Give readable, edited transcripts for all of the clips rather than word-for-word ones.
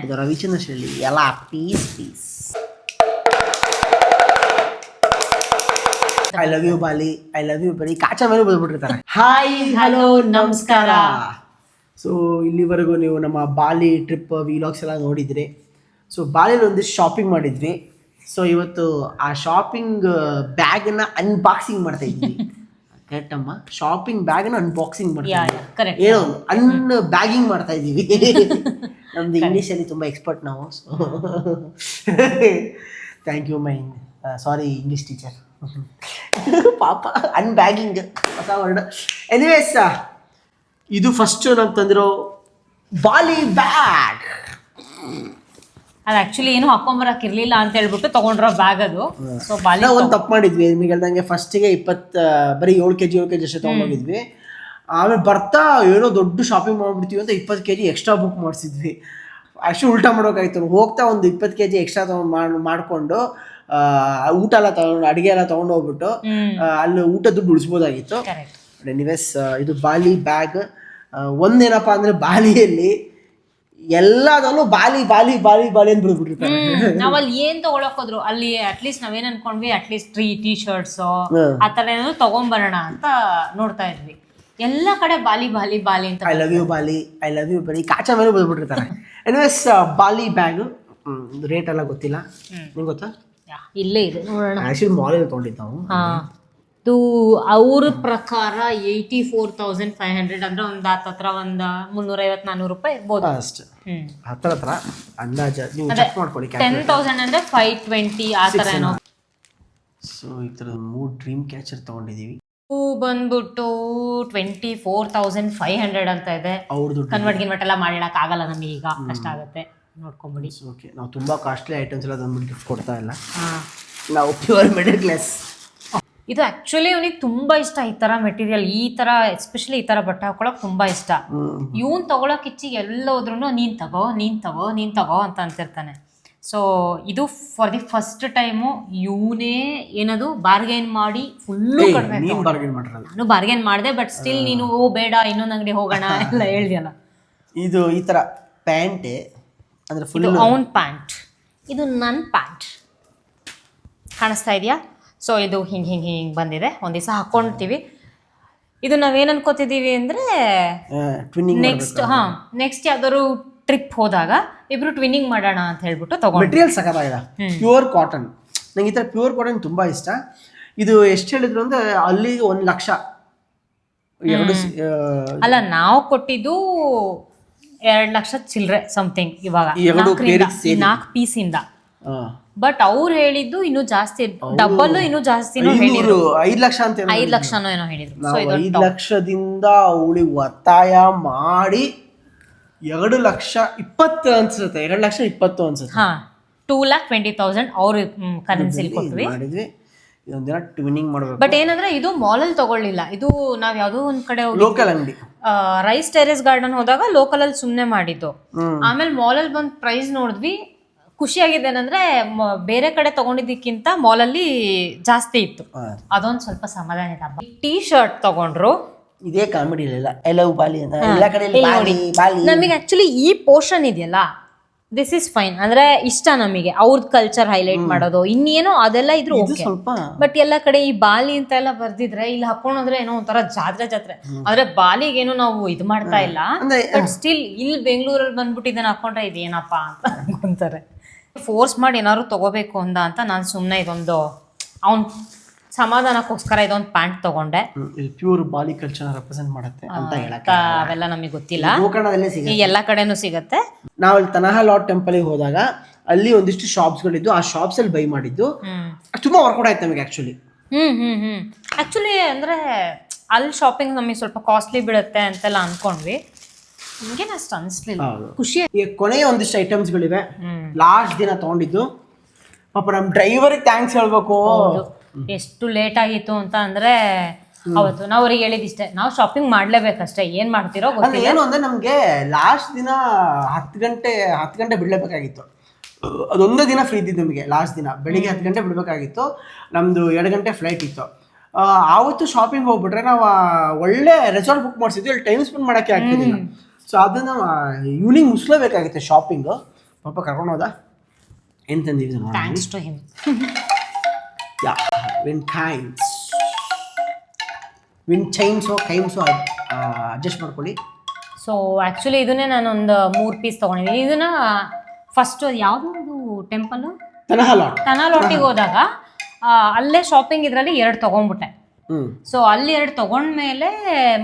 ಇದು ರವಿಚಂದ್ರ ಶೈಲಿ ಎಲ್ಲ piece I love you Bali, I love you ಬರೀ ಕಾಚಾ ಮೇಲೆ ಬಂದ್ಬಿಟ್ಟಿರ್ತಾರೆ. ಹಾಯ್ ಹಲೋ ನಮಸ್ಕಾರ. ಸೊ ಇಲ್ಲಿವರೆಗೂ ನೀವು ನಮ್ಮ ಬಾಲಿ ಟ್ರಿಪ್ ವಿಲಾಗ್ಸ್ ಎಲ್ಲ ನೋಡಿದ್ರಿ. ಸೊ ಬಾಲಿಯಲ್ಲಿ ಒಂದಿಷ್ಟು ಶಾಪಿಂಗ್ ಮಾಡಿದ್ವಿ. ಸೊ ಇವತ್ತು ಆ ಶಾಪಿಂಗ್ ಬ್ಯಾಗ್ನ ಅನ್ಬಾಕ್ಸಿಂಗ್ ಮಾಡ್ತಾ ಇದ್ವಿ. ಕರೆಕ್ಟ್ ಅಮ್ಮ, ಶಾಪಿಂಗ್ ಬ್ಯಾಗ್ನ ಅನ್ಬಾಕ್ಸಿಂಗ್ ಮಾಡ್ತಾ ಇದ್ವಿ. ಏನೋ ಬ್ಯಾಗಿಂಗ್ ಮಾಡ್ತಾ ಇದ್ದೀವಿ. ನಮ್ದು ಇಂಗ್ಲೀಷಲ್ಲಿ ತುಂಬ ಎಕ್ಸ್ಪರ್ಟ್ ನಾವು. So thank you my sorry English teacher. ಪಾಪ ಅನ್ಬ್ಯಾಗಿಂಗ್ ಹೊಸ ವರ್ಡ್. ಎನಿವೇಸ್, ಇದು ಫಸ್ಟ್ ನಾವು ತಂದಿರೋ ಬಾಲಿ ಬ್ಯಾಗ್. ಅದು ಆಕ್ಚುಲಿ ಏನು ಹಾಕೊಂಬರಕ್ ಇರ್ಲಿಲ್ಲ ಅಂತ ಹೇಳ್ಬಿಟ್ಟು ತಗೊಂಡ್ರೋ ಬ್ಯಾಗ್ ಅದು. ಸೊ ಬಾಲಿ ಒಂದು ತಪ್ಪು ಮಾಡಿದ್ವಿ. ನಿಮಗೆ ಹೇಳ್ದಂಗೆ ಫಸ್ಟಿಗೆ ಬರೀ 7 kg ಅಷ್ಟೇ ತೊಗೊಂಡೋಗಿದ್ವಿ. ಆಮೇಲೆ ಬರ್ತಾ ಏನೋ ದೊಡ್ಡ ಶಾಪಿಂಗ್ ಮಾಡ್ಬಿಡ್ತೀವಿ ಅಂತ 20 kg ಎಕ್ಸ್ಟ್ರಾ ಬುಕ್ ಮಾಡಿಸಿದ್ವಿ. ಆ್ಯಕ್ಚುಲಿ ಉಲ್ಟಾ ಮಾಡೋಕ್ಕಾಗಿತ್ತು. ಹೋಗ್ತಾ ಒಂದು 20 kg ಎಕ್ಸ್ಟ್ರಾ ಮಾಡಿಕೊಂಡು ಊಟ ಎಲ್ಲ ತಗೊಂಡು ಅಡುಗೆ ಎಲ್ಲ ತೊಗೊಂಡು ಹೋಗ್ಬಿಟ್ಟು ಅಲ್ಲಿ ಊಟ ದುಡ್ಡು ಉಳಿಸ್ಬೋದಾಗಿತ್ತು. ಎನಿವೇಸ್, ಇದು ಬಾಲಿ ಬ್ಯಾಗ್. ಒಂದೇನಪ್ಪ ಅಂದರೆ ಬಾಲಿಯಲ್ಲಿ ಎಲ್ಲದಲ್ಲೂ ಬಾಲಿ ಬಾಲಿ ಬಾಲಿ ಬಾಲಿ ಅಂತ ಬಿಡ್ಬಿಟ್ಟಿರ್ತಾರೆ. ನಾವಲ್ಲಿ ಏನ್ ತಗೊಳಕ್ ಹೋದ್ರು ಅಲ್ಲಿ ಅಟ್ಲೀಸ್ಟ್ ನಾವೇನ್ ಅನ್ಕೊಂಡ್ವಿ, ಅಟ್ಲೀಸ್ಟ್ ಟೀ ಶರ್ಟ್ಸ್ ಆತರ ಏನಾದ್ರು ತಗೊಂಡ್ಬರೋಣ ಅಂತ ನೋಡ್ತಾ ಇದ್ವಿ. ಎಲ್ಲ ಕಡೆ ಬಾಲಿ ಬಾಲಿ ಬಾಲಿ ಅಂತ I love you Bali, I love you ಬರೀ ಕಾಚಾ ಮೇಲೆ ಬಂದ್ಬಿಟ್ಟಿರ್ತಾರೆ. ಎನಿವೇಸ್, ಬಾಲಿ ಬ್ಯಾಗ್ ರೇಟ್ ಎಲ್ಲ ಗೊತ್ತಿಲ್ಲ, ನಿಂಗೆ ಗೊತ್ತಾ? ಇಲ್ಲೇ ಇದೆ ನೋಡೋಣ. ಆಕ್ಚುಲಿ ಮಾಲಲ್ಲಿ ತೊಗೊಂಡಿದ್ದು ನಾವು. ಇದು ಅವ್ರ ಪ್ರಕಾರ 84,500 ಅಂದ್ರೆ ಒಂದು ಹತ್ರ ಒಂದು 350-400 ರೂಪಾಯಿ ಇರ್ಬೋದು ಅಷ್ಟು. ಹತ್ರ ಅಂದಾಜು ನೀವು ಚೆಕ್ ಮಾಡ್ಕೊಳ್ಳಿ. 10,000 ಅಂದ್ರೆ 520 ಆ ಥರ ಏನೋ. ಸೊ ಈ ಥರದ 3 ಡ್ರೀಮ್ ಕ್ಯಾಚರ್ ತೊಗೊಂಡಿದ್ದೀವಿ. ಬಂದ್ಬಿಟ್ಟು 24,500 ಅಂತ ಇದೆ. ಅವ್ರದ್ದು ಕನ್ವರ್ಟ್ ಎಲ್ಲ ಮಾಡಿಡಕ್ ಆಗಲ್ಲ ನಮಗೆ, ಈಗ ಕಷ್ಟ ಆಗುತ್ತೆ, ನೋಡ್ಕೊಂಬಿಡಿ. ಓಕೆ, ನಾವು ತುಂಬ ಕಾಸ್ಟ್ಲಿ ಐಟಮ್ಸ್ ಎಲ್ಲ ತಂದ್ಬಿಟ್ಟು ಗಿಫ್ಟ್ ಕೊಡ್ತಾ ಇಲ್ಲ. ನಾವು ಪ್ಯೂರ್ ಮಿಡಲ್ ಕ್ಲಾಸ್. ಇದು ಆಕ್ಚುಲಿ ಅವನಿಗೆ ತುಂಬಾ ಇಷ್ಟ ಈ ತರ ಮೆಟೀರಿಯಲ್, ಈ ತರ ಎಸ್ಪೆಷಲಿ ಈ ತರ ಬಟ್ಟೆ ಹಾಕೊಳಕ್ ತುಂಬಾ ಇಷ್ಟ. ಇವನ್ ತಗೊಳಕ್ ಇಚ್ಚಿ ಎಲ್ಲ ಹೋದ್ರು ನೀನ್ ತಗೋ ಅಂತ ಅಂತಿರ್ತಾನೆ. ಸೊ ಇದು ಫಾರ್ ದಿ ಫಸ್ಟ್ ಟೈಮು ಇವನೇ ಏನದು ಬಾರ್ಗೇನ್ ಮಾಡಿ ಫುಲ್ಲು ಕಡಿಮೆ. ನಾನು ಬಾರ್ಗೇನ್ ಮಾಡಿದೆ, ಬಟ್ ಸ್ಟಿಲ್ ನೀನು ಬೇಡ ಇನ್ನೊಂದು ಅಂಗಡಿ ಹೋಗೋಣ ಎಲ್ಲ ಹೇಳ್ದಿಯಲ್ಲ. ಇದು ಈ ತರ ಪ್ಯಾಂಟ್ ಅಂದ್ರೆ ಫುಲ್ ಅವನ್ ಪ್ಯಾಂಟ್, ಇದು ನನ್ನ ಪ್ಯಾಂಟ್ ಕಾಣಿಸ್ತಾ ಇದೆಯಾ? ಸೊ ಇದು ಹಿಂಗೆ ಬಂದಿದೆ. ಒಂದು ದಿವಸ ಹಾಕ್ಕೊಳ್ತೀವಿ. ಇದು ನಾವೇನು ಅನ್ಕೋತಿದ್ದೀವಿ ಅಂದರೆ ನೆಕ್ಸ್ಟ್ ಯಾವ್ದಾದ್ರು ಟ್ರಿಪ್ ಹೋದಾಗ ಇಬ್ರು ಟ್ವಿನ್ನಿಂಗ್ ಮಾಡೋಣ ಅಂತ ಹೇಳ್ಬಿಟ್ಟು ತಗೊಂಡು. ಮೆಟೀರಿಯಲ್ ಸಖತ್ತಾಗಿದೆ, ಪ್ಯೂರ್ ಕಾಟನ್. ನಂಗೆ ಈ ಥರ ಪ್ಯೂರ್ ಕಾಟನ್ ತುಂಬ ಇಷ್ಟ. ಇದು ಎಷ್ಟು ಹೇಳಿದ್ರು ಅಂದರೆ ಅಲ್ಲಿ 1 ಲಕ್ಷ ಅಲ್ಲ, ನಾವು ಕೊಟ್ಟಿದ್ದು 2 ಲಕ್ಷ ಚಿಲ್ಲರೆ ಸಮಥಿಂಗ್ ಇವಾಗ 4 ಪೀಸಿಂದ. ಬಟ್ ಅವ್ರು ಹೇಳಿದ್ದು ಇನ್ನೂ ಜಾಸ್ತಿ, ಡಬಲ್ ಇನ್ನೂ ಜಾಸ್ತಿನೂ ಹೇಳಿದ್ರು. 5 ಲಕ್ಷ ಅಂತ 5 ಲಕ್ಷನೋ ಏನೋ ಹೇಳಿದ್ರು. 5 ಲಕ್ಷದಿಂದ ಅವಳಿಗೆ ಒತ್ತಾಯ ಮಾಡಿ 2,20,000 ಅನ್ಸುತ್ತೆ, 2,20,000 ಅನ್ಸುತ್ತೆ. 2,20,000 ಅವ್ರು ಕರೆನ್ಸಿಲಿ ಕೊಟ್ವಿ. ಇದೊಂದಿನ ಟ್ವಿನ್ನಿಂಗ್ ಮಾಡ್ಬೇಕು. ಬಟ್ ಏನಂದ್ರೆ ಇದು ಮಾಲಲ್ಲಿ ತಗೊಳ್ಳಿಲ್ಲ. ಇದು ನಾವ್ ಯಾವ್ದೋ ಒಂದ್ ಕಡೆ ಲೋಕಲ್ ಅಂಗಡಿ, ರೈಸ್ ಟೆರೇಸ್ ಗಾರ್ಡನ್ ಹೋದಾಗ ಲೋಕಲ್ ಅಲ್ಲಿ ಸುಮ್ನೆ ಮಾಡಿದ್ದು. ಆಮೇಲೆ ಮಾಲಲ್ಲಿ ಬಂದ್ ಪ್ರೈಸ್ ನೋಡಿದ್ವಿ. ಖುಷಿಯಾಗಿದೆ ಏನಂದ್ರೆ ಬೇರೆ ಕಡೆ ತಗೊಂಡಿದ್ದಕ್ಕಿಂತ ಮಾಲಲ್ಲಿ ಜಾಸ್ತಿ ಇತ್ತು, ಅದೊಂದು ಸ್ವಲ್ಪ ಸಮಾಧಾನ ಇದೆ. ಟೀ ಶರ್ಟ್ ತಗೊಂಡ್ರು, ಇದೇ ಕಾಮಿಡಿ ಇಲ್ಲ, ಐ ಲವ್ ಬಾಲಿ ಅಂತ ಎಲ್ಲ ಕಡೆ ಬಾಲಿ. ನಮಗೆ ಆಕ್ಚುಲಿ ಈ ಪೋರ್ಷನ್ ಇದೆಯಲ್ಲ, ದಿಸ್ ಇಸ್ ಫೈನ್. ಅಂದ್ರೆ ಇಷ್ಟ ನಮಗೆ ಅವ್ರದ್ ಕಲ್ಚರ್ ಹೈಲೈಟ್ ಮಾಡೋದು, ಇನ್ನೇನೋ ಅದೆಲ್ಲ ಇದ್ರು ಓಕೆ. ಬಟ್ ಎಲ್ಲ ಕಡೆ ಈ ಬಾಲಿ ಅಂತ ಎಲ್ಲ ಬರ್ದಿದ್ರೆ ಇಲ್ಲಿ ಹಾಕೊಂಡ್ರೆ ಏನೋ ಒಂಥರ ಜಾತ್ರೆ. ಆದ್ರೆ ಬಾಲಿಗೇನು ನಾವು ಇದು ಮಾಡ್ತಾ ಇಲ್ಲ. ಬಟ್ ಸ್ಟಿಲ್ ಇಲ್ಲಿ ಬೆಂಗಳೂರಲ್ಲಿ ಬಂದ್ಬಿಟ್ಟು ಇದನ್ನ ಹಾಕೊಂಡ್ರೆ ಇದೇನಪ್ಪಾ ಅಂತ ಅನ್ಕೊಂತಾರೆ. ಫೋರ್ಸ್ ಮಾಡಿ ಏನಾದ್ರು ತಗೋಬೇಕು ಅಂತ ನಾನು ಸುಮ್ಮನೆ ಇದೊಂದು ಅವ್ನ್ ಸಮಾಧಾನಕ್ಕೋಸ್ಕರ ಇದೊಂದು ಪ್ಯಾಂಟ್ ತಗೊಂಡೆ. ಪ್ಯೂರ್ ಬಾಲಿ ಕಲ್ಚರ್ ರೆಪ್ರೆಸೆಂಟ್ ಮಾಡುತ್ತೆ ಅಂತ ಹೇಳಕ್ಕೆ ಅವೆಲ್ಲ ನಮಗೆ ಗೊತ್ತಿಲ್ಲ, ಗೋಕರ್ಣದಲ್ಲೇ ಎಲ್ಲ ಕಡೆನೂ ಸಿಗತ್ತೆ. ನಾವು ಅಲ್ಲಿ ತನಹಾ ಲಾರ್ಡ್ ಟೆಂಪಲ್ಗೆ ಹೋದಾಗ ಅಲ್ಲಿ ಒಂದಿಷ್ಟು ಶಾಪ್ಸ್ಗಳಿದ್ದು, ಆ ಶಾಪ್ಸ್ ಅಲ್ಲಿ ಬೈ ಮಾಡಿದ್ದು ತುಂಬಾ ವರ್ಕೌಟ್ ಆಯ್ತು ನಮಗೆ ಆಕ್ಚುಲಿ. ಆಕ್ಚುಲಿ ಅಂದ್ರೆ ಅಲ್ಲಿ ಶಾಪಿಂಗ್ ನಮಗೆ ಸ್ವಲ್ಪ ಕಾಸ್ಟ್ಲಿ ಬೀಳುತ್ತೆ ಅಂತೆಲ್ಲ ಅನ್ಕೊಂಡ್ವಿ. ನಮಗೇನು ಅಷ್ಟು ಅನಿಸ್ಲಿಲ್ಲ, ಖುಷಿ. ಕೊನೆಯ ಒಂದಿಷ್ಟು ಐಟಮ್ಸ್ಗಳಿವೆ ಲಾಸ್ಟ್ ದಿನ ತಗೊಂಡಿದ್ದು. ಪಾಪ ನಮ್ಮ ಡ್ರೈವರ್ಗೆ ಥ್ಯಾಂಕ್ಸ್ ಹೇಳ್ಬೇಕು. ಎಷ್ಟು ಲೇಟ್ ಆಗಿತ್ತು ಅಂತ ಅಂದ್ರೆ ಅವತ್ತು ನಾವು ಅವ್ರಿಗೆ ಹೇಳಿದಿಷ್ಟೇ, ನಾವು ಶಾಪಿಂಗ್ ಮಾಡ್ಲೇಬೇಕಷ್ಟೇ, ಏನ್ ಮಾಡ್ತಿರೋ ಗೊತ್ತಿಲ್ಲ. ಏನು ಅಂದ್ರೆ ನಮ್ಗೆ ಲಾಸ್ಟ್ ದಿನ 10 ಗಂಟೆ ಬಿಡ್ಲೇಬೇಕಾಗಿತ್ತು. ಅದೊಂದೇ ದಿನ ಫ್ರೀ ಇದ್ದಿದ್ದು ನಮಗೆ. ಲಾಸ್ಟ್ ದಿನ ಬೆಳಿಗ್ಗೆ 10 ಗಂಟೆ ಬಿಡ್ಬೇಕಾಗಿತ್ತು, ನಮ್ದು 2 ಗಂಟೆ ಫ್ಲೈಟ್ ಇತ್ತು. ಆವತ್ತು ಶಾಪಿಂಗ್ ಹೋಗ್ಬಿಟ್ರೆ ನಾವು ಒಳ್ಳೆ ರೆಸಾರ್ಟ್ ಬುಕ್ ಮಾಡಿಸಿದ್ವಿ, ಅಲ್ಲಿ ಟೈಮ್ ಸ್ಪೆಂಡ್ ಮಾಡೋಕ್ಕೆ ಆಗ್ತಿದ್ದಿಲ್ಲ. ಸೊ ಅದನ್ನು ಈವ್ನಿಂಗ್ ಮುಗಿಸ್ಲೇಬೇಕಾಗಿತ್ತು ಶಾಪಿಂಗು. ಪಾಪ ಕರ್ಕೊಂಡು ಹೋದ. ಏನು ತಂದಿದ್ದೀವಿ ನೋಡಿ. Thanks to him. ಯಾ ವಿನ್ ಚೈನ್ಸು ಕೈನ್ಸು ಅಡ್ಜಸ್ಟ್ ಮಾಡ್ಕೊಳ್ಳಿ. ಸೊ ಆ್ಯಕ್ಚುಲಿ ಇದನ್ನೇ ನಾನು ಒಂದು 3 ಪೀಸ್ ತೊಗೊಂಡಿದ್ದೀನಿ. ಇದನ್ನ ಫಸ್ಟ್ ಯಾವುದು ಟೆಂಪಲ್ಲು ತನಲಾಟಿಗೆ ಹೋದಾಗ ಅಲ್ಲೇ ಶಾಪಿಂಗ್ ಇದರಲ್ಲಿ 2 ತೊಗೊಂಡ್ಬಿಟ್ಟೆ. ಸೊ ಅಲ್ಲಿ 2 ತೊಗೊಂಡ್ಮೇಲೆ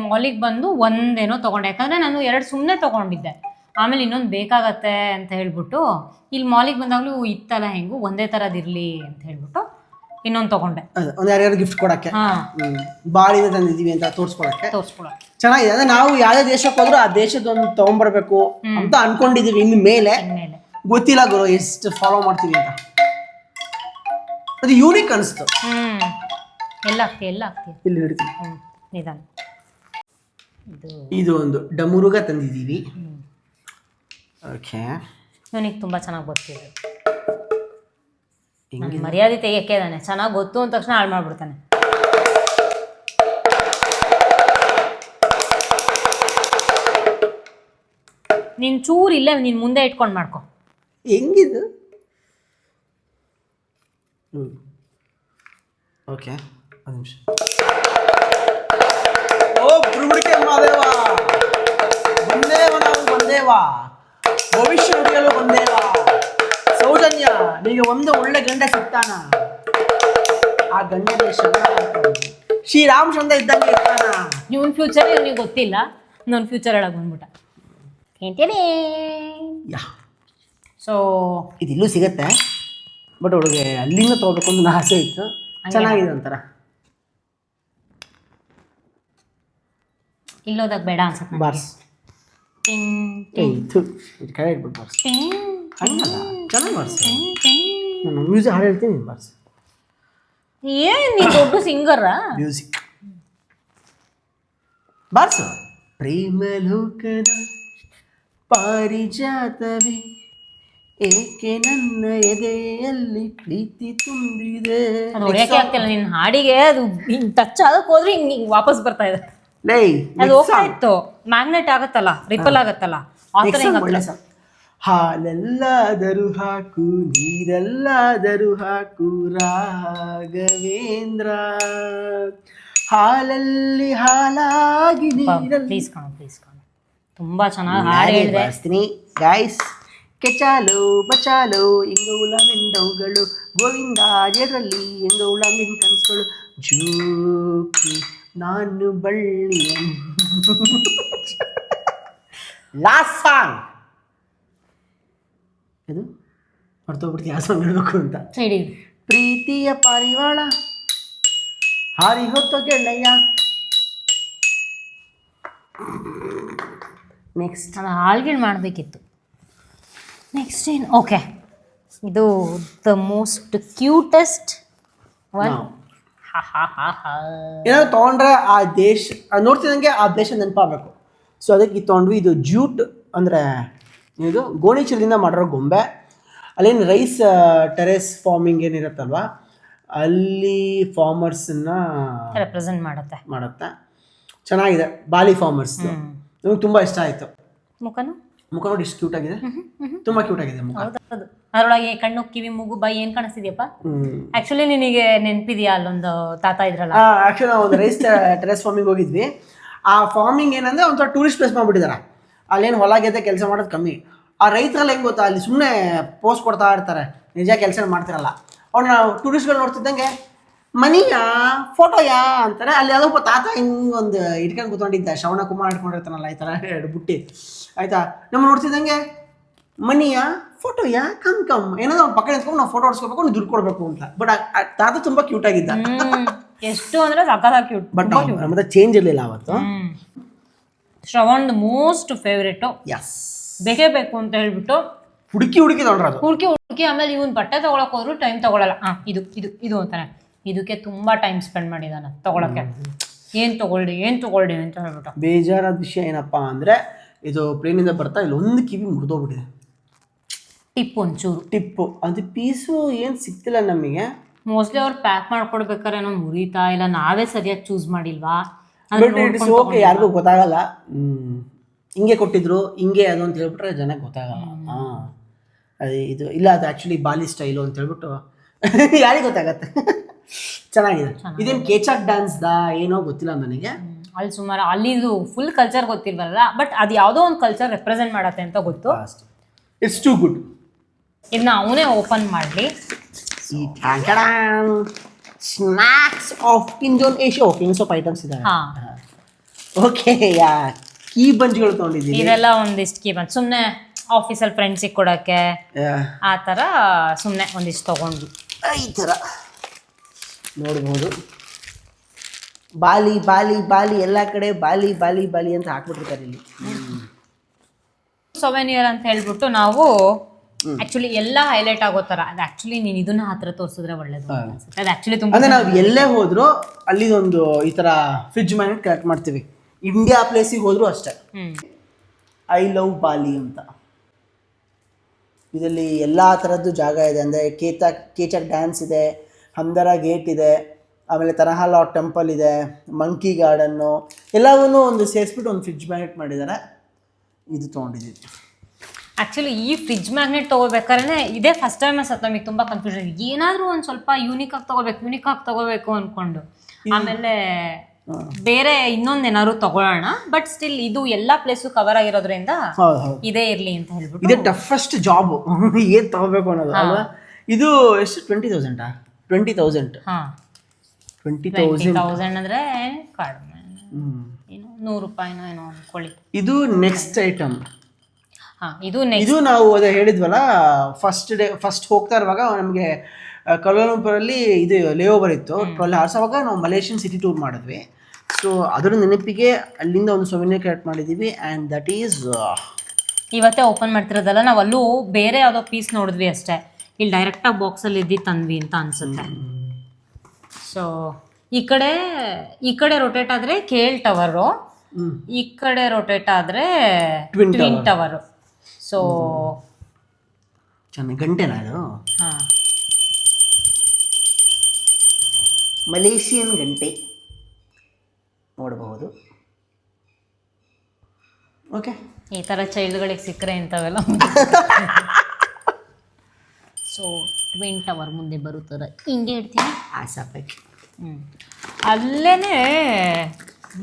ಮಾಲಿಗೆ ಬಂದು ಒಂದೇನೋ ತೊಗೊಂಡೆ. ಯಾಕಂದರೆ ನಾನು 2 ಸುಮ್ಮನೆ ತೊಗೊಂಡಿದ್ದೆ. ಆಮೇಲೆ ಇನ್ನೊಂದು ಬೇಕಾಗತ್ತೆ ಅಂತ ಹೇಳ್ಬಿಟ್ಟು ಇಲ್ಲಿ ಮಾಲಿಗೆ ಬಂದಾಗಲೂ ಇತ್ತಲ್ಲ ಹೆಂಗು ಒಂದೇ ಥರದಿರಲಿ ಅಂತ ಹೇಳ್ಬಿಟ್ಟು ಇನ್ನೊಂದು ತೊಗೊಂಡೆ. ಒಂದು ಯಾರ್ಯಾರು ಗಿಫ್ಟ್ ಕೊಡೋಕ್ಕೆ, ಬಾಳಿನ ತಂದಿದ್ದೀವಿ ಅಂತ ತೋರಿಸ್ಕೊಳಕ್ಕೆ ಚೆನ್ನಾಗಿದೆ. ಅಂದರೆ ನಾವು ಯಾವುದೇ ದೇಶಕ್ಕೆ ಹೋದ್ರೂ ಆ ದೇಶದೊಂದು ತೊಗೊಂಬರ್ಬೇಕು ಅಂತ ಅನ್ಕೊಂಡಿದ್ದೀವಿ. ಇನ್ನು ಮೇಲೆ ಗೊತ್ತಿಲ್ಲ ಗುರು ಎಷ್ಟು ಫಾಲೋ ಮಾಡ್ತೀವಿ ಅಂತ. ಅದು ಯೂನಿಕ್ ಅನಿಸ್ತು. ಎಲ್ಲ ಆಗ್ತೀಯ ಇಲ್ಲಿ ಹಿಡ್ತೀವಿ. ನಿಧಾನ. ಇದು ಒಂದು ಡಮುರುಗ ತಂದಿದ್ದೀವಿ. ಓಕೆ, ಇವನಿಗೆ ತುಂಬ ಚೆನ್ನಾಗಿ ಗೊತ್ತಿದೆ. ಮರ್ಯಾದೆ ತೆಗಿಯಕ್ಕೆ ಇದ್ದಾನೆ. ಚೆನ್ನಾಗಿ ಗೊತ್ತು ಅಂದ ತಕ್ಷಣ ಹಾಳು ಮಾಡ್ಬಿಡ್ತಾನೆ. ನೀನು ಚೂರು ಇಲ್ಲೇ ನೀನು ಮುಂದೆ ಇಟ್ಕೊಂಡು ಮಾಡ್ಕೊ. ಹೆಂಗಿದು? ಓಕೆ, ಒಂದು ನಿಮಿಷ. ಓ ಗುರುಗುಡಿಕೆ ಮಾದೇವ ಬಂದೇವ, ನಾವು ಬಂದೇವ, ಭವಿಷ್ಯ ನುಡಿಯಲು ಬಂದೇವ. ಸೌಜನ್ಯ, ನಿಮಗೆ ಒಂದು ಒಳ್ಳೆ ಗಂಡ ಸಿಗ್ತಾನ. ಆ ಗಂಡನಿಗೆ ಶ್ರೀರಾಮಚಂದ್ರ ಇದ್ದಂಗೆ ಇರ್ತಾನ. ಇವನ್ ಫ್ಯೂಚರ್ ಇವನಿಗೆ ಗೊತ್ತಿಲ್ಲ. ನನ್ನ ಫ್ಯೂಚರ್ ಒಳಗೆ ಬಂದ್ಬಿಟ್ಟ. ಯಾ, ಸೊ ಇದಿಲ್ಲೂ ಸಿಗತ್ತೆ, ಬಟ್ ಅವಳಿಗೆ ಅಲ್ಲಿಂದ ತೊಗೋಬೇಕು ಅಂತ ಆಸೆ ಇತ್ತು. ಚೆನ್ನಾಗಿದೆ ಒಂಥರ. ಇಲ್ಲೋದಾಗ ಬೇಡ ಅನ್ಸುತ್ತೆ. ಬಾರ್ಸ್ ಕಡೆ ಇಟ್ಬಿಟ್ಟು ಬಾರ್ಸ್. ಹಂಗಲ್ಲ, ಚೆನ್ನಾಗಿ ಬಾರ್ಸ್. ನಾನು ಮ್ಯೂಸಿಕ್ ಹಾಡು ಹೇಳ್ತೀನಿ, ಬಾರ್ಸ್. ಏನ್ ನೀ ದೊಡ್ಡ ಸಿಂಗರ? Music bars. ಪ್ರೇಮ ಲೋಕದ ಪಾರಿಜಾತವೇ, ಏಕೆ ನನ್ನ ಎದೆಯಲ್ಲಿ ಪ್ರೀತಿ ತುಂಬಿದೆ. ನೋಡಕ್ಕೆ ಆಗ್ತಿಲ್ಲ ನಿನ್ನ ಹಾಡಿಗೆ. ಅದು ಹಿಂಗ್ ಟಚ್ ಆಗಕ್ಕೆ ಹೋದ್ರೆ ಹಿಂಗ್ ವಾಪಸ್ ಬರ್ತಾ ಇದೆ. ಅದು ಹೋಗ್ತಾ ಇತ್ತು. ಮ್ಯಾಗ್ನೆಟ್ ಆಗತ್ತಲ್ಲ, ರಿಪಲ್ ಆಗತ್ತಲ್ಲ, ಆ ಥರ ಹಿಂಗ್. ಹಾಲೆಲ್ಲಾದರೂ ಹಾಕು, ನೀರೆಲ್ಲಾದರೂ ಹಾಕು ರಾಘವೇಂದ್ರ, ಹಾಲಲ್ಲಿ ಹಾಲಾಗಿ ನೀರಲ್ಲಿ. ಪ್ಲೀಸ್ ಕಾಣು, ಪ್ಲೀಸ್ ಕಾಣು. ತುಂಬಾ ಚೆನ್ನಾಗಿ ಹಾಡು ಹೇಳಿದೆ ಗೈಸ್. ಕೆಚಾಲೋ ಬಚಾಲೋ ಎಂಗೌಳ ಮೆಂಡವುಗಳು, ಗೋವಿಂದ ಜೇಡ್ರಲ್ಲಿ ಎಂಗೌಳ ಮೆನ್ ಕನ್ಸ್ಗಳು, ಜೋಕಿ ನಾನು ಬಳ್ಳಿ. ಲಾಸ್ಟ್ ಸಾಂಗ್ ಇದು ಹೊರತೋಗ್ಬಿಡ್ತೀವಿ. ಯಾವ ಸಾಂಗ್ ಹೇಳ್ಬೇಕು ಅಂತ. ಪ್ರೀತಿಯ ಪಾರಿವಾಳ ಹಾರಿ ಹೊತ್ತು ಗೆಳೆಯ. ನೆಕ್ಸ್ಟ್ ನಾನು ಹಾಳ್ಗಳು ಮಾಡಬೇಕಿತ್ತು. ನೆಕ್ಸ್ಟ್ ಏನು? ಓಕೆ, ಇದು ದ ಮೋಸ್ಟ್ ಕ್ಯೂಟೆಸ್ಟ್ ಒನ್. ಏನಾದ್ರು ತೊಗೊಂಡ್ರೆ ಆ ದೇಶ ನೋಡ್ತಿದ್ದಂಗೆ ಆ ದೇಶ ನೆನಪಾಗಬೇಕು. ಸೊ ಅದಕ್ಕೆ ಇದು ತೊಗೊಂಡ್ವಿ. ಇದು ಜೂಟ್ ಅಂದರೆ ಇದು ಗೋಣಿ ಚೀಲದಿಂದ ಮಾಡಿರೋ ಗೊಂಬೆ. ಅಲ್ಲೇನು ರೈಸ್ ಟೆರೆಸ್ ಫಾರ್ಮಿಂಗ್ ಏನಿರುತ್ತಲ್ವ, ಅಲ್ಲಿ ಫಾರ್ಮರ್ಸನ್ನು ರೆಪ್ರೆಸೆಂಟ್ ಮಾಡುತ್ತೆ. ಚೆನ್ನಾಗಿದೆ. ಬಾಲಿ ಫಾರ್ಮರ್ಸ್ ನಮಗೆ ತುಂಬ ಇಷ್ಟ ಆಯಿತು. ಮುಖ ನೋಡಿ ಎಷ್ಟು ಕ್ಯೂಟ್ ಆಗಿದೆ. ತುಂಬ ಕ್ಯೂಟ್ ಆಗಿದೆ ಮುಖ. ಅದರೊಳಗೆ ಕಣ್ಣು, ಕಿವಿ, ಮೂಗು, ಬಾಯಿ ಏನು ಕಾಣಿಸ್ತಿದ್ಯಪ್ಪ? ಆ್ಯಕ್ಚುಲಿ ನಿನಗೆ ನೆನಪಿದೆಯಾ ಅಲ್ಲೊಂದು ತಾತ ಇದ್ರಲ್ಲ? ಆ್ಯಕ್ಚುಲಿ ನಾವು ಒಂದು ರೈಸ್ ಟೆರೆಸ್ ಫಾರ್ಮಿಂಗ್ ಹೋಗಿದ್ವಿ. ಆ ಫಾರ್ಮಿಂಗ್ ಏನಂದರೆ ಒಂಥರ ಟೂರಿಸ್ಟ್ ಪ್ಲೇಸ್ ಮಾಡಿಬಿಟ್ಟಿದ್ದಾರೆ. ಅಲ್ಲೇನು ಹೊಲ ಗೆದ್ದೆ ಕೆಲಸ ಮಾಡೋದು ಕಮ್ಮಿ. ಆ ರೈತರೆಲ್ಲ ಹೆಂಗೆ ಗೊತ್ತಾ, ಅಲ್ಲಿ ಸುಮ್ಮನೆ ಪೋಸ್ಟ್ ಕೊಡ್ತಾ ಇರ್ತಾರೆ, ನಿಜ ಕೆಲಸ ಮಾಡ್ತಿರಲ್ಲ. ಅವ್ರು ನಾವು ಟೂರಿಸ್ಟ್ಗಳು ನೋಡ್ತಿದ್ದಂಗೆ ಮನಿಯಾ ಫೋಟೋಯಾ ಅಂತಾರೆ. ಅಲ್ಲಿ ಯಾವುದೋ ತಾತ ಹಿಂಗೆ ಒಂದು ಇಟ್ಕೊಂಡು ಕೂತ್ಕೊಂಡಿದ್ದ, ಶ್ರವಣ ಕುಮಾರ್ ಇಟ್ಕೊಂಡಿರ್ತಾನಲ್ಲ ಈ ಥರ 2 ಬುಟ್ಟಿ ಆಯಿತಾ. ನಮ್ಮ ನೋಡ್ತಿದ್ದಂಗೆ ಮನಿಯಾ ಫೋಟೋಯಾ ಕಮ್ ಏನಾದ್ರು ಅವ್ನು ಪಕ್ಕ ನಿಂತ್ಕೊಂಡು ನಾವು ಫೋಟೋ ಹೊಡ್ಸ್ಕೋಬೇಕು, ನೀವು ದುಡ್ಡು ಕೊಡಬೇಕು ಅಂತ. ಬಟ್ ತಾತ ತುಂಬ ಕ್ಯೂಟ್ ಆಗಿದ್ದ. ಎಷ್ಟು ಅಂದರೆ ಸಖತ್ತಾಗಿ ಕ್ಯೂಟ್. ಬಟ್ ಮತ್ತೆ ಚೇಂಜ್ ಇರಲಿಲ್ಲ ಅವತ್ತು. Shravan most favourite. ಎಸ್, ಬೇಕೇ ಬೇಕು ಅಂತ ಹೇಳ್ಬಿಟ್ಟು ಹುಡುಕಿ ತೊಗೊಂಡ್ರೆ ಅದು ಹುಡುಕಿ. ಆಮೇಲೆ ಇವನ್ ಬಟ್ಟೆ ತಗೊಳಕ್ ಹೋದ್ರು ಟೈಮ್ ತಗೊಳಲ್ಲ. ಇದು ಇದು ಇದು ಅಂತಾನೆ. ಇದಕ್ಕೆ ತುಂಬಾ ಟೈಮ್ ಸ್ಪೆಂಡ್ ಮಾಡಿದಾನೆ ತಗೊಳಕ್ಕೆ. ಏನ್ ತಗೊಳ್ಳಿ ಅಂತ ಹೇಳ್ಬಿಟ್ಟು. ಬೇಜಾರಾದ ವಿಷಯ ಏನಪ್ಪಾ ಅಂದ್ರೆ, ಇದು ಪ್ಲೇನಿಂದ ಬರ್ತಾ ಇಲ್ಲಿ ಒಂದು ಕಿವಿ ಮುರಿದೋಗ್ಬಿಟ್ಟಿದೆ. ಟಿಪ್ಪು ಅದು ಪೀಸು ಏನು ಸಿಗ್ತಿಲ್ಲ ನಮಗೆ. ಮೋಸ್ಟ್ಲಿ ಅವ್ರು ಪ್ಯಾಕ್ ಮಾಡ್ಕೊಡ್ಬೇಕಾದ್ರೆ ಏನೋ ಮುರಿತಾ ಇಲ್ಲ, ನಾವೇ ಸರಿಯಾಗಿ ಚೂಸ್ ಮಾಡಿಲ್ವಾ. ಓಕೆ, ಯಾರಿಗೂ ಗೊತ್ತಾಗಲ್ಲ. ಹಿಂಗೆ ಕೊಟ್ಟಿದ್ರು, ಹಿಂಗೆ ಅದು ಅಂತ ಹೇಳ್ಬಿಟ್ರೆ ಜನಕ್ಕೆ ಗೊತ್ತಾಗಲ್ಲ. ಇದು ಇಲ್ಲ, ಅದು ಆ್ಯಕ್ಚುಲಿ ಬಾಲಿ ಸ್ಟೈಲು ಅಂತ ಹೇಳ್ಬಿಟ್ಟು ಯಾರಿಗೆ ಗೊತ್ತಾಗತ್ತೆ. ಚೆನ್ನಾಗಿದೆ. ಇದೇನು ಕೇಚಾಕ್ ಡ್ಯಾನ್ಸ್ದಾ ಏನೋ ಗೊತ್ತಿಲ್ಲ ನನಗೆ. ಅಲ್ಲಿ ಸುಮಾರು ಅಲ್ಲಿದು ಫುಲ್ ಕಲ್ಚರ್ ಗೊತ್ತಿಲ್ವಲ್ಲ, ಬಟ್ ಅದು ಯಾವುದೋ ಒಂದು ಕಲ್ಚರ್ ರೆಪ್ರೆಸೆಂಟ್ ಮಾಡತ್ತೆ ಅಂತ ಗೊತ್ತು. It's too good. ಇದನ್ನ ಅವನೇ ಓಪನ್ ಮಾಡಲಿ. Snacks of Indonesia. ಓಕೆ, ಇನ್ನು ಸ್ವಲ್ಪ ಐಟಮ್ಸ್ ಇದೆ. ಓಕೆ, ಕೀ ಬಂಚ್ಗಳು ತೊಗೊಂಡಿದ್ದೀವಿ. ಇದೆಲ್ಲ ಒಂದಿಷ್ಟು ಕೀ ಬಂಚ್ ಸುಮ್ಮನೆ ಆಫೀಸಲ್ಲಿ ಫ್ರೆಂಡ್ಸಿಗೆ ಕೊಡೋಕ್ಕೆ ಆ ಥರ ಸುಮ್ಮನೆ ಒಂದಿಷ್ಟು ತೊಗೊಂಡ್ವಿ. ಈ ಥರ ನೋಡ್ಬೋದು. ಬಾಲಿ ಬಾಲಿ ಬಾಲಿ ಎಲ್ಲ ಕಡೆ ಬಾಲಿ ಬಾಲಿ ಬಾಲಿ ಅಂತ ಹಾಕ್ಬಿಟ್ಟಿರ್ತಾರೆ ಇಲ್ಲಿ. ಸೊವೆನಿಯರ್ ಅಂತ ಹೇಳ್ಬಿಟ್ಟು ನಾವು ಆಕ್ಚುಲಿ ಎಲ್ಲ ಹೈಲೈಟ್ ಆಗೋ ಥರ. ಅದು ಆಕ್ಚುಲಿ ನೀನು ಇದನ್ನ ಹತ್ರ ತೋರಿಸಿದ್ರೆ ಒಳ್ಳೇದು. ಅದು ಆಕ್ಚುಲಿ ತುಂಬ ಅಂದರೆ ನಾವು ಎಲ್ಲೇ ಹೋದ್ರು ಅಲ್ಲಿ ಒಂದು ಈ ಥರ ಫ್ರಿಡ್ಜ್ ಮ್ಯಾಗ್ನೆಟ್ ಕಲೆಕ್ಟ್ ಮಾಡ್ತೀವಿ. ಇಂಡಿಯಾ ಪ್ಲೇಸಿಗೆ ಹೋದ್ರು ಅಷ್ಟೇ. ಐ ಲವ್ ಬಾಲಿ ಅಂತ ಇದರಲ್ಲಿ ಎಲ್ಲ ಥರದ್ದು ಜಾಗ ಇದೆ. ಅಂದರೆ ಕೇಚಕ್ ಡ್ಯಾನ್ಸ್ ಇದೆ, ಹಂದರ ಗೇಟ್ ಇದೆ, ಆಮೇಲೆ ತನಹಾಲ ಟೆಂಪಲ್ ಇದೆ, ಮಂಕಿ ಗಾರ್ಡನ್ನು, ಎಲ್ಲವನ್ನೂ ಒಂದು ಸೇರಿಸ್ಬಿಟ್ಟು ಒಂದು ಫ್ರಿಡ್ಜ್ ಮ್ಯಾಗ್ನೆಟ್ ಮಾಡಿದ್ದಾರೆ. ಇದು ತೊಗೊಂಡಿದ್ದೀವಿ. ಆ್ಯಕ್ಚುಲಿ ಈ ಫ್ರಿಡ್ಜ್ ಮ್ಯಾಗ್ನೆಟ್ ತೊಗೋಬೇಕಾದ್ರೆ ಇದೇ ಫಸ್ಟ್ ಟೈಮ್ ನಮಗೆ ತುಂಬ ಕನ್ಫ್ಯೂಷನ್. ಏನಾದರೂ ಒಂದು ಸ್ವಲ್ಪ ಯೂನಿಕ್ ಆಗಿ ತೊಗೋಬೇಕು ಅಂದ್ಕೊಂಡು ಆಮೇಲೆ ಬೇರೆ ಇನ್ನೊಂದೇನಾದ್ರು ತಗೊಳ್ಳೋಣ. ಬಟ್ ಸ್ಟಿಲ್ ಇದು ಎಲ್ಲ ಪ್ಲೇಸು ಕವರ್ ಆಗಿರೋದ್ರಿಂದ ಇದೇ ಇರಲಿ ಅಂತ ಹೇಳ್ಬಿಟ್ಟು. ಇದೇ ಟಫೆಸ್ಟ್ ಜಾಬ್ ಏನು ತಗೋಬೇಕು ಅನ್ನೋದು ಅಲ್ವಾ. ಇದು ಎಷ್ಟು 20,000 20,000 20,000 ಅಂದರೆ ಕಡಿಮೆ, ಏನು 100 ರೂಪಾಯಿನೋ ಏನೋ ಅಂದ್ಕೊಳ್ಳಿ. ಇದು ನೆಕ್ಸ್ಟ್ ಐಟಮ್. ಇದು ನಾವು ಅದೇ ಹೇಳಿದ್ವಲ್ಲ, ಫಸ್ಟ್ ಹೋಗ್ತಾ ಇರುವಾಗ ನಮಗೆ ಕೌಲಾಲಂಪುರಲ್ಲಿ ಇದು ಲೇಓವರ್ ಇತ್ತು. 12 hours. ಅವಾಗ ನಾವು ಮಲೇಷಿಯನ್ ಸಿಟಿ ಟೂರ್ ಮಾಡಿದ್ವಿ. ಸೊ ಅದರ ನೆನಪಿಗೆ ಅಲ್ಲಿಂದ ಒಂದು ಸೊವೆನಿಯರ್ ಕಲೆಕ್ಟ್ ಮಾಡಿದ್ದೀವಿ. ಆ್ಯಂಡ್ ದಟ್ ಈಸ್ ಇವತ್ತೇ ಓಪನ್ ಮಾಡ್ತಿರೋದಲ್ಲ, ನಾವು ಅಲ್ಲೂ ಬೇರೆ ಯಾವುದೋ ಪೀಸ್ ನೋಡಿದ್ವಿ ಅಷ್ಟೇ. ಇಲ್ಲಿ ಡೈರೆಕ್ಟಾಗಿ ಬಾಕ್ಸಲ್ಲಿ ತಂದ್ವಿ ಅಂತ ಅನ್ಸುತ್ತೆ. ಸೊ ಈ ಕಡೆ ರೊಟೇಟ್ ಆದರೆ ಕೇಲ್ ಟವರು, ಈ ಕಡೆ ರೊಟೇಟ್ ಆದರೆ ಟ್ವಿನ್ ಟವರು. ಸೊ ಚೆನ್ನಾಗಿ ಗಂಟೆನಾ ಅದು? ಹಾಂ, ಮಲೇಷಿಯನ್ ಗಂಟೆ ನೋಡಬಹುದು. ಓಕೆ, ಈ ಥರ ಚೈಲ್ಡ್ಗಳಿಗೆ ಸಿಕ್ಕರೆ ಇಂಥವೆಲ್ಲ. ಸೊ ಟ್ವಿನ್ ಟವರ್ ಮುಂದೆ ಬರುತ್ತದೆ, ಹಿಂಗೆ ಇಡ್ತೀನಿ. ಅಲ್ಲೇ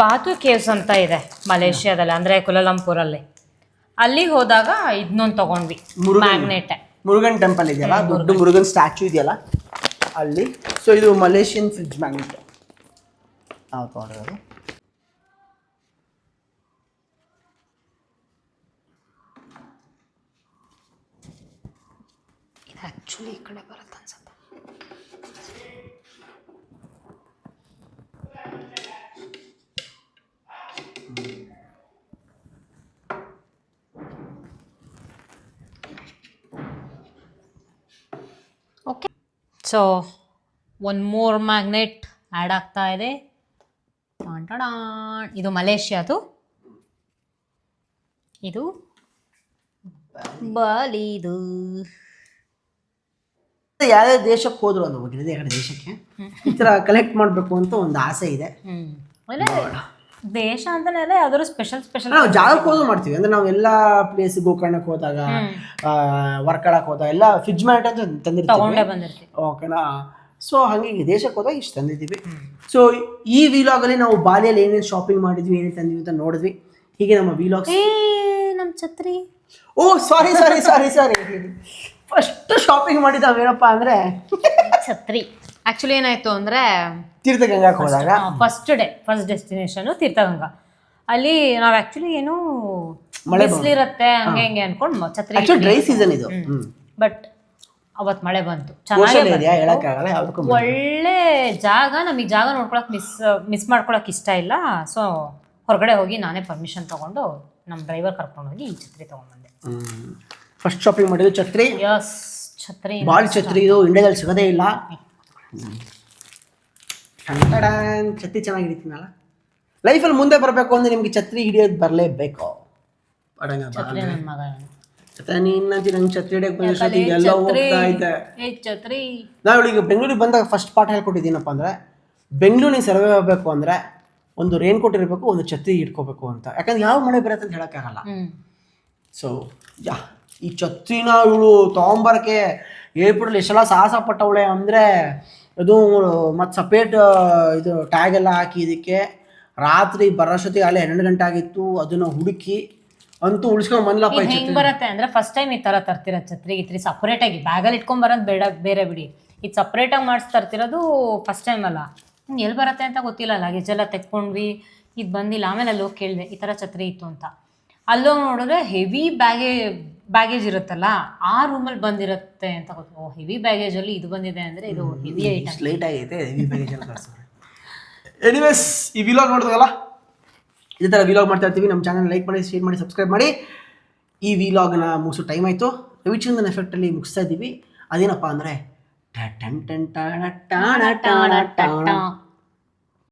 ಬಾತು ಕೇವ್ಸ್ ಅಂತ ಇದೆ ಮಲೇಷ್ಯಾದಲ್ಲಿ, ಅಂದರೆ ಕುಲಾಲಂಪುರಲ್ಲಿ. ಅಲ್ಲಿಗೆ ಹೋದಾಗ ಇದನ್ನೊಂದು ತೊಗೊಂಡ್ವಿ, ಮ್ಯಾಗ್ನೆಟ್. ಮುರುಗನ್ ಟೆಂಪಲ್ ಇದೆಯಲ್ಲ, ದೊಡ್ಡ ಮುರುಗನ್ ಸ್ಟ್ಯಾಚ್ಯೂ ಇದೆಯಲ್ಲ ಅಲ್ಲಿ. ಸೊ ಇದು ಮಲೇಷಿಯನ್ ಫ್ರಿಡ್ಜ್ ಮ್ಯಾಗ್ನೆಟ್ ನಾವು ತೊಗೊಂಡಿರೋದು. ಇದು ಆ್ಯಕ್ಚುಲಿ ಈ ಕಡೆ ಬರುತ್ತೆ ಅನ್ಸುತ್ತೆ. Okay, so one more magnet add ಆಗ್ತಾ ಇದೆ. ಇದು ಮಲೇಷ್ಯಾದು, ಇದು ಬಾಲಿದು. ಯಾವುದೇ ದೇಶಕ್ಕೆ ಹೋದ್ರು ಅನ್ನೋ ಬಗ್ಗೆ ಎರಡು ದೇಶಕ್ಕೆ ಈ ಥರ ಕಲೆಕ್ಟ್ ಮಾಡಬೇಕು ಅಂತ ಒಂದು ಆಸೆ ಇದೆ. ದೇಶ ಅಂತಾನೆ ಯಾವ್ದಾದ್ರು ಸ್ಪೆಷಲ್ ನಾವು ಜಾಗಕ್ಕೆ ಹೋದ್ರು ಮಾಡ್ತೀವಿ. ಅಂದ್ರೆ ನಾವು ಎಲ್ಲ ಪ್ಲೇಸ್ ಗೋಕರ್ಣಕ್ಕೆ ಹೋದಾಗ, ವರ್ಕಳಕ್ಕೆ ಹೋದಾಗ ಎಲ್ಲ ಫ್ರಿಡ್ಜ್ ಮ್ಯಾಗ್ನೆಟ್ ಅಂತ ತಂದಿರ್ತೀವಿ. ಓಕೆನಾ? ಸೊ ಹಾಗಾಗಿ ದೇಶಕ್ಕೆ ಹೋದಾಗ ಇಷ್ಟು ತಂದಿದ್ದೀವಿ. ಸೊ ಈ ವಿಲಾಗಲ್ಲಿ ನಾವು ಬಾಲಿಯಲ್ಲಿ ಏನೇನು ಶಾಪಿಂಗ್ ಮಾಡಿದ್ವಿ, ಏನೇನು ತಂದಿದ್ವಿ ಅಂತ ನೋಡಿದ್ವಿ. ಹೀಗೆ ನಮ್ಮ ವಿಲಾಗ್. ನಮ್ಮ ಛತ್ರಿ, ಓ ಸಾರಿ ಫಸ್ಟ್ ಶಾಪಿಂಗ್ ಮಾಡಿದ್ದು ನಾವೇನಪ್ಪ ಅಂದರೆ ಛತ್ರಿ. ಆ್ಯಕ್ಚುಲಿ ಏನಾಯಿತು ಅಂದರೆ ತೀರ್ಥಗಂಗಾಕ್ಕೆ ಹೋದಾಗ ಫಸ್ಟ್ ಡೆಸ್ಟಿನೇಷನ್ ತೀರ್ಥಗಂಗಾ. ಅಲ್ಲಿ ನಾವು ಆ್ಯಕ್ಚುಲಿ ಏನು ಬಿಸಿಲಿರುತ್ತೆ ಹಂಗೆ ಹಿಂಗೆ ಅನ್ಕೊಂಡು ಛತ್ರಿ, ಡ್ರೈ ಸೀಸನ್ ಇದು. ಬಟ್ ಅವತ್ತು ಮಳೆ ಬಂತು, ಚೆನ್ನಾಗಿ ಹೇಳಕ್ಕಾಗಲ್ಲ. ಒಳ್ಳೆ ಜಾಗ. ನಮಗೆ ಜಾಗ ನೋಡ್ಕೊಳಕ್ ಮಿಸ್ ಮಾಡ್ಕೊಳಕ್ ಇಷ್ಟ ಇಲ್ಲ. ಸೊ ಹೊರಗಡೆ ಹೋಗಿ ನಾನೇ ಪರ್ಮಿಷನ್ ತೊಗೊಂಡು ನಮ್ಮ ಡ್ರೈವರ್ ಕರ್ಕೊಂಡೋಗಿ ಈ ಛತ್ರಿ ತೊಗೊಂಡ್ಬಂದೆ. ಫಸ್ಟ್ ಶಾಪಿಂಗ್ ಮಾಡಿದ್ದು ಛತ್ರಿ. ಯಸ್, ಛತ್ರಿ ಬಾಲ್ ಛತ್ರಿ. ಇದು ಇಂಡಿಯಾದಲ್ಲಿ ಸಿಗೋದೇ ಇಲ್ಲ. ಛತ್ರಿ ಚೆನ್ನಾಗಿರ್ತೀನಲ್ಲ. ಲೈಫಲ್ಲಿ ಮುಂದೆ ಬರಬೇಕು ಅಂದರೆ ನಿಮಗೆ ಛತ್ರಿ ಹಿಡಿಯೋದು ಬರಲೇಬೇಕು. ನಂಗೆ ಛತ್ರಿ ಹಿಡಿಯಕ್ಕೆ ಬಂದ ಎಲ್ಲ ಹೋಗ್ತಾ ಇದೆ. ನಾವು ಈಗ ಬೆಂಗಳೂರಿಗೆ ಬಂದಾಗ ಫಸ್ಟ್ ಪಾಠ ಹೇಳ್ಕೊಟ್ಟಿದ್ದೀನಪ್ಪ ಅಂದರೆ, ಬೆಂಗಳೂರಿಗೆ ಸರ್ವೆ ಆಗಬೇಕು ಅಂದರೆ ಒಂದು ರೇನ್ ಕೋಟ್ ಇರಬೇಕು, ಒಂದು ಛತ್ರಿ ಇಟ್ಕೋಬೇಕು ಅಂತ. ಯಾಕಂದ್ರೆ ಯಾವ ಮಳೆ ಬರುತ್ತೆ ಅಂತ ಹೇಳೋಕ್ಕಾಗಲ್ಲ. ಸೊ ಈ ಛತ್ರಿನ ಇವಳು ತೊಗೊಂಬರಕ್ಕೆ ಏರ್ಪೋರ್ಟಲ್ಲಿ ಎಷ್ಟೆಲ್ಲ ಸಾಹಸ ಪಟ್ಟವಳೆ ಅಂದರೆ ಅದು ಮತ್ತು ಸಪ್ರೇಟ್ ಇದು ಟ್ಯಾಗ್ ಎಲ್ಲ ಹಾಕಿ ಇದಕ್ಕೆ ರಾತ್ರಿ ಬರೋಷ್ಟೊತ್ತಿಗೆ ಅಲ್ಲೇ 12 ಗಂಟೆ ಆಗಿತ್ತು. ಅದನ್ನು ಹುಡುಕಿ ಅಂತೂ ಉಳಿಸ್ಕೊಂಡು ಬಂದ್ಲಪ್ಪ. ಇದು ಹೆಂಗ್ ಬರುತ್ತೆ ಅಂದ್ರೆ ಫಸ್ಟ್ ಟೈಮ್ ಈ ತರ ತರ್ತಿರೋ ಛತ್ರಿ ಗಿತ್ರಿ ಸಪ್ರೇಟ್ ಆಗಿ ಬ್ಯಾಗಲ್ಲಿ ಇಟ್ಕೊಂಡ್ ಬರೋದು ಬೇರೆ ಬಿಡಿ, ಇದು ಸಪ್ರೇಟ್ ಆಗಿ ಮಾಡಿಸಿ ತರ್ತಿರೋದು ಫಸ್ಟ್ ಟೈಮ್ ಅಲ್ಲ. ಎಲ್ಲಿ ಬರುತ್ತೆ ಅಂತ ಗೊತ್ತಿಲ್ಲ. ಲಗೇಜ್ ಎಲ್ಲ ತೆಕ್ಕೊಂಡ್ವಿ, ಇದು ಬಂದಿಲ್ಲ. ಆಮೇಲೆ ಅಲ್ಲಿ ಹೋಗಿ ಕೇಳಿದೆ ಈ ತರ ಛತ್ರಿ ಇತ್ತು ಅಂತ. ಅಲ್ಲೋಗಿ ನೋಡಿದ್ರೆ ಹೆವಿ ಬ್ಯಾಗೇಜ್ ಇರುತ್ತಲ್ಲ ಆ ರೂಮಲ್ಲಿ ಬಂದಿರುತ್ತೆ ಅಂತ ಗೊತ್ತು. ಓ ಹೆವಿ ಬ್ಯಾಗೇಜ್ ಅಲ್ಲಿ ಇದು ಬಂದಿದೆ ಅಂದ್ರೆ ಇದು ಹೆವಿ ಐಟಮ್. ಲೇಟ್ ಆಗೈತೆ ಹೆವಿ ಬ್ಯಾಗೇಜ್ ಎಲ್ಲ ಕಳ್ಸೋರು. ಎನಿವೇಸ್ ಈ ವಿಲಾಗ್ ನೋಡಿದ್ರಲ್ಲ, ಇದೇ ಥರ ವಿಲಾಗ್ ಮಾಡ್ತಾ ಇರ್ತೀವಿ. ನಮ್ಮ ಚಾನಲ್ ಲೈಕ್ ಮಾಡಿ, ಶೇರ್ ಮಾಡಿ, ಸಬ್ಸ್ಕ್ರೈಬ್ ಮಾಡಿ. ಈ ವಿಲಾಗ್ನ ಮುಗಿಸೋ ಟೈಮ್ ಆಯಿತು. ರವಿಚಂದ್ರನ್ ಎಫೆಕ್ಟಲ್ಲಿ ಮುಗಿಸ್ತಾ ಇದ್ದೀವಿ. ಅದೇನಪ್ಪ ಅಂದರೆ